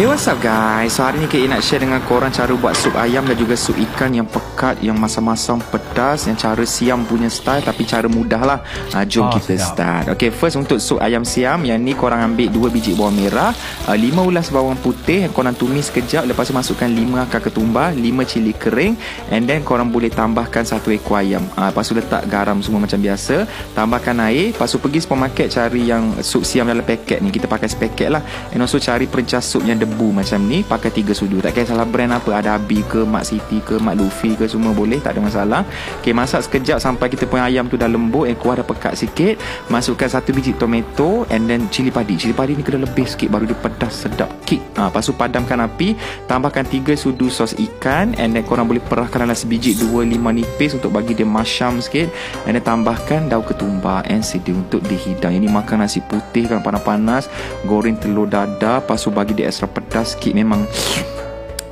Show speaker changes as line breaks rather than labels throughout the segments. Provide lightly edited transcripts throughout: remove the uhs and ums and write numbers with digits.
Hey, what's up guys? So hari ni Kak nak share dengan korang cara buat sup ayam dan juga sup ikan yang pekat, yang masam-masam pedas, yang cara siam punya style tapi cara mudah lah. Jom kita start. Okay, first untuk sup ayam siam, yang ni korang ambil 2 biji bawang merah, 5 ulas bawang putih, korang tumis sekejap, lepas tu masukkan 5 akar ketumbar, 5 cili kering, and then korang boleh tambahkan 1 ekor ayam. Lepas tu letak garam semua macam biasa, tambahkan air, lepas tu pergi supermarket cari yang sup siam dalam paket ni, kita pakai sepaket lah. And also cari perencah sup yang debu macam ni, pakai 3 sudu, tak kisah brand apa, ada Abi ke, Mak Siti ke, Mak Luffy ke, semua boleh, tak ada masalah. Okay, masak sekejap sampai kita punya ayam tu dah lembut, kuah dah pekat sikit, masukkan 1 biji tomato and then cili padi. Cili padi ni kena lebih sikit baru dia pedas sedap kick. Lepas tu padamkan api, tambahkan 3 sudu sos ikan, and then korang boleh perahkan dalam sebiji 2-5 nipis untuk bagi dia masyam sikit, and then tambahkan daun ketumbar and sedia untuk dihidang. Ini makan nasi putih kan panas-panas, goreng telur dadar, lepas tu bagi dia extra pedas sikit. Memang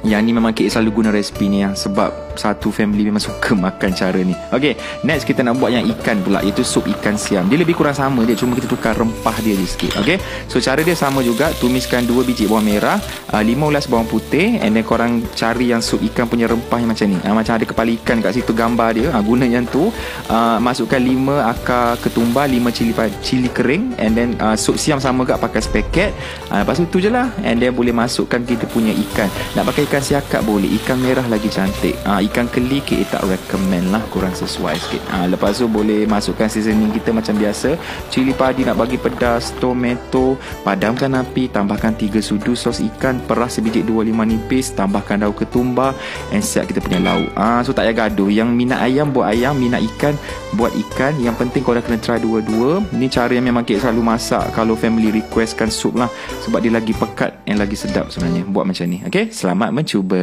yang ni memang Kek selalu guna resipi ni ya, sebab satu family memang suka makan cara ni. Okay, next kita nak buat yang ikan pula, iaitu sup ikan siam. Dia lebih kurang sama je, cuma kita tukar rempah dia je sikit. Okay, so cara dia sama juga, tumiskan 2 biji bawang merah, 5 ulas bawang putih, and then korang cari yang sup ikan punya rempah yang macam ni. Macam ada kepala ikan kat situ gambar dia, guna yang tu. Masukkan 5 akar ketumbar, 5 cili kering, and then sup siam sama juga pakai sepaket. Lepas tu je lah, and then boleh masukkan kita punya ikan. Nak pakai ikan siakap boleh, ikan merah lagi cantik. Ikan keli kita tak recommend lah, kurang sesuai sikit. Lepas tu boleh masukkan seasoning kita macam biasa, cili padi nak bagi pedas, tomato, padamkan api, tambahkan 3 sudu sos ikan, perah sebiji 2-5 nipis, tambahkan daun ketumbar, and siap kita punya lauk. So tak payah gaduh, yang minat ayam buat ayam, minat ikan buat ikan. Yang penting korang kena try dua-dua. Ni cara yang memang Kek selalu masak kalau family requestkan sup lah, sebab dia lagi pekat and lagi sedap sebenarnya buat macam ni. Okay, selamat mencuba.